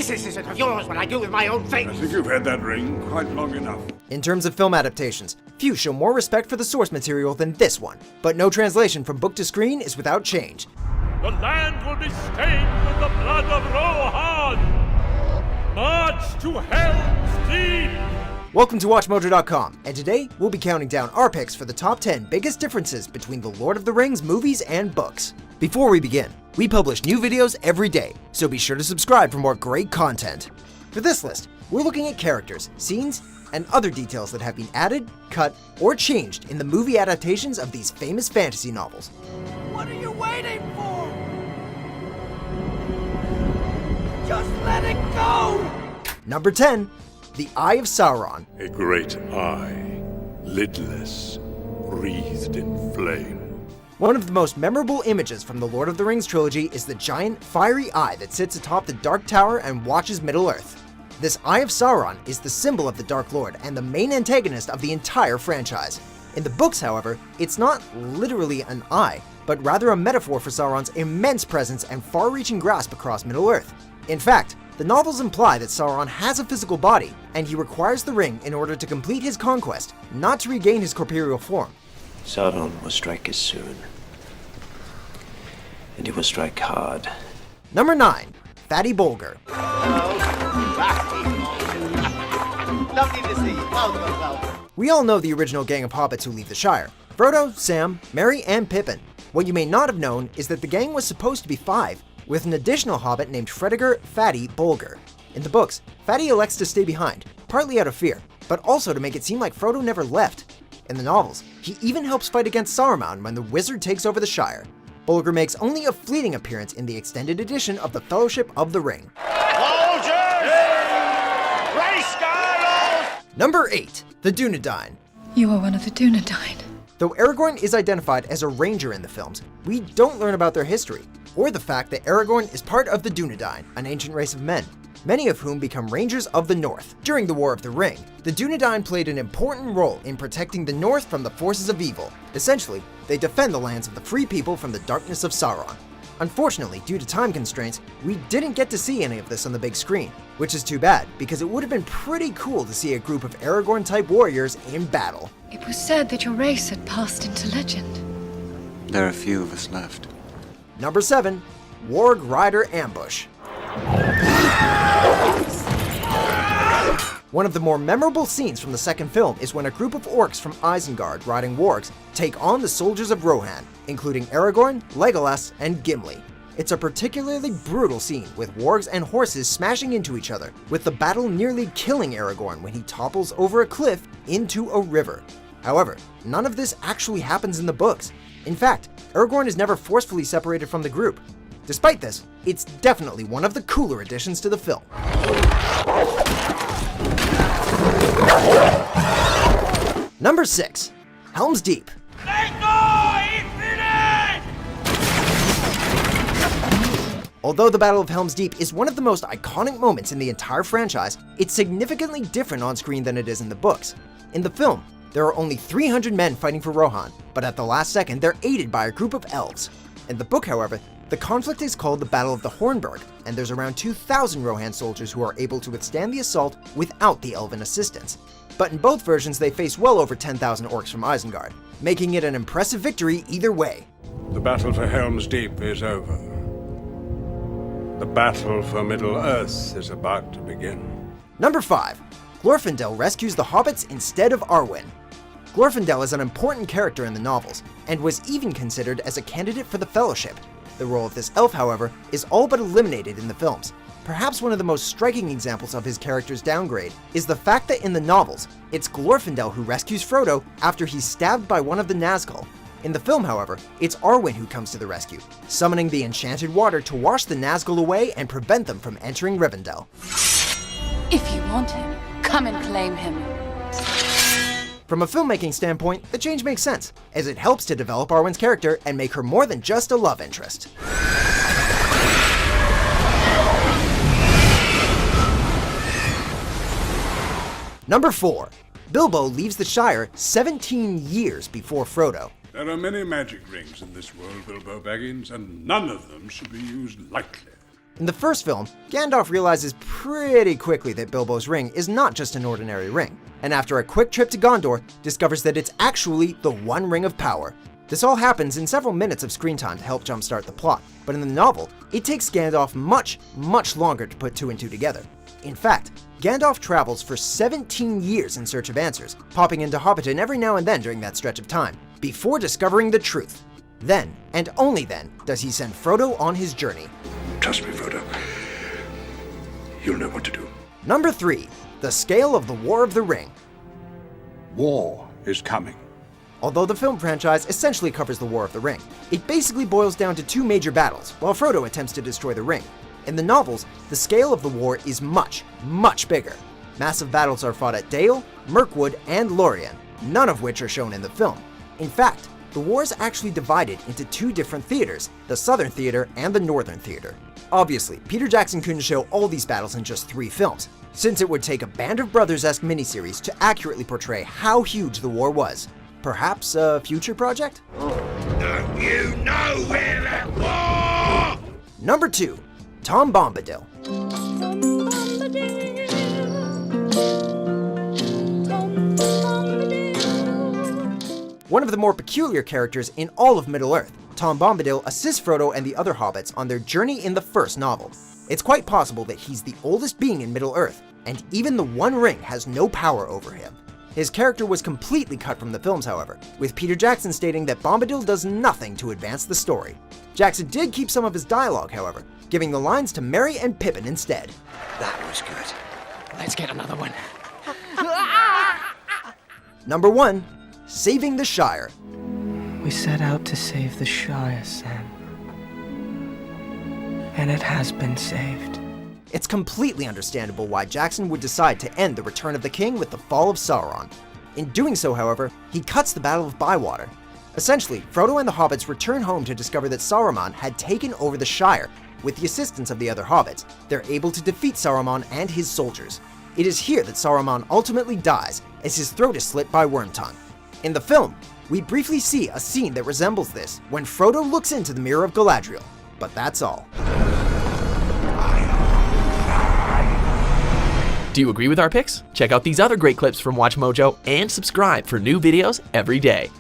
business isn't of yours what I do with my own I things. think you've had that ring quite long enough. In terms of film adaptations, few show more respect for the source material than this one, but no translation from book to screen is without change. The land will be stained with the blood of Rohan! March to Helms Deep! Welcome to WatchMojo.com, and today we'll be counting down our picks for the top 10 biggest differences between the Lord of the Rings movies and books. Before we begin, we publish new videos every day, so be sure to subscribe for more great content. For this list, we're looking at characters, scenes, and other details that have been added, cut, or changed in the movie adaptations of these famous fantasy novels. What are you waiting for? Just let it go! Number 10, The Eye of Sauron. A great eye, lidless, wreathed in flame. One of the most memorable images from the Lord of the Rings trilogy is the giant, fiery eye that sits atop the Dark Tower and watches Middle-earth. This Eye of Sauron is the symbol of the Dark Lord and the main antagonist of the entire franchise. In the books, however, it's not literally an eye, but rather a metaphor for Sauron's immense presence and far-reaching grasp across Middle-earth. In fact, the novels imply that Sauron has a physical body, and he requires the ring in order to complete his conquest, not to regain his corporeal form. Sauron will strike us soon. And he will strike hard. Number 9, Fatty Bolger. Lovely to see you. Welcome. We all know the original gang of hobbits who leave the Shire: Frodo, Sam, Merry, and Pippin. What you may not have known is that the gang was supposed to be 5, with an additional hobbit named Frediger Fatty Bolger. In the books, Fatty elects to stay behind, partly out of fear, but also to make it seem like Frodo never left. In the novels, he even helps fight against Saruman when the wizard takes over the Shire. Bolger makes only a fleeting appearance in the extended edition of the Fellowship of the Ring. Soldiers! Race girls! Number 8, the Doudna Dine. You are one of the Doudna Dine. Though Aragorn is identified as a ranger in the films, we don't learn about their history, or the fact that Aragorn is part of the Doudna Dine, an ancient race of men, many of whom become Rangers of the North. During the War of the Ring, the Doudna Dine played an important role in protecting the North from the forces of evil. Essentially, they defend the lands of the free people from the darkness of Sauron. Unfortunately, due to time constraints, we didn't get to see any of this on the big screen, which is too bad, because it would have been pretty cool to see a group of Aragorn-type warriors in battle. It was said that your race had passed into legend. There are few of us left. Number 7, Warg Rider Ambush. One of the more memorable scenes from the second film is when a group of orcs from Isengard riding wargs take on the soldiers of Rohan, including Aragorn, Legolas, and Gimli. It's a particularly brutal scene, with wargs and horses smashing into each other, with the battle nearly killing Aragorn when he topples over a cliff into a river. However, none of this actually happens in the books. In fact, Aragorn is never forcefully separated from the group. Despite this, it's definitely one of the cooler additions to the film. Number 6, Helms Deep. Although the Battle of Helms Deep is one of the most iconic moments in the entire franchise, it's significantly different on screen than it is in the books. In the film, there are only 300 men fighting for Rohan, but at the last second they're aided by a group of elves. In the book, however, the conflict is called the Battle of the Hornburg, and there's around 2,000 Rohan soldiers who are able to withstand the assault without the elven assistance. But in both versions, they face well over 10,000 orcs from Isengard, making it an impressive victory either way. The battle for Helm's Deep is over. The battle for Middle-earth is about to begin. Number 5, Glorfindel rescues the hobbits instead of Arwen. Glorfindel is an important character in the novels, and was even considered as a candidate for the Fellowship. The role of this elf, however, is all but eliminated in the films. Perhaps one of the most striking examples of his character's downgrade is the fact that in the novels, it's Glorfindel who rescues Frodo after he's stabbed by one of the Nazgul. In the film, however, it's Arwen who comes to the rescue, summoning the enchanted water to wash the Nazgul away and prevent them from entering Rivendell. If you want him, come and claim him. From a filmmaking standpoint, the change makes sense, as it helps to develop Arwen's character and make her more than just a love interest. Number 4, Bilbo leaves the Shire 17 years before Frodo. There are many magic rings in this world, Bilbo Baggins, and none of them should be used lightly. In the first film, Gandalf realizes pretty quickly that Bilbo's ring is not just an ordinary ring, and after a quick trip to Gondor, discovers that it's actually the One Ring of Power. This all happens in several minutes of screen time to help jumpstart the plot, but in the novel, it takes Gandalf much longer to put two and two together. In fact, Gandalf travels for 17 years in search of answers, popping into Hobbiton every now and then during that stretch of time, before discovering the truth. Then, and only then, does he send Frodo on his journey. Trust me, Frodo. You'll know what to do. Number 3. The scale of the War of the Ring. War is coming. Although the film franchise essentially covers the War of the Ring, it basically boils down to two major battles, while Frodo attempts to destroy the ring. In the novels, the scale of the war is much bigger. Massive battles are fought at Dale, Mirkwood, and Lorien, none of which are shown in the film. In fact, the war is actually divided into two different theaters, the Southern Theater and the Northern Theater. Obviously, Peter Jackson couldn't show all these battles in just 3 films, since it would take a Band of Brothers-esque miniseries to accurately portray how huge the war was. Perhaps a future project? Don't you know we're at war? Number 2. Tom Bombadil. One of the more peculiar characters in all of Middle-earth, Tom Bombadil assists Frodo and the other hobbits on their journey in the first novel. It's quite possible that he's the oldest being in Middle-earth, and even the One Ring has no power over him. His character was completely cut from the films, however, with Peter Jackson stating that Bombadil does nothing to advance the story. Jackson did keep some of his dialogue, however, giving the lines to Merry and Pippin instead. That was good. Let's get another one. Number 1. Saving the Shire. We set out to save the Shire, Sam. And it has been saved. It's completely understandable why Jackson would decide to end the Return of the King with the fall of Sauron. In doing so, however, he cuts the Battle of Bywater. Essentially, Frodo and the hobbits return home to discover that Saruman had taken over the Shire. With the assistance of the other hobbits, they're able to defeat Saruman and his soldiers. It is here that Saruman ultimately dies, as his throat is slit by Wormtongue. In the film, we briefly see a scene that resembles this when Frodo looks into the Mirror of Galadriel, but that's all. Do you agree with our picks? Check out these other great clips from WatchMojo and subscribe for new videos every day.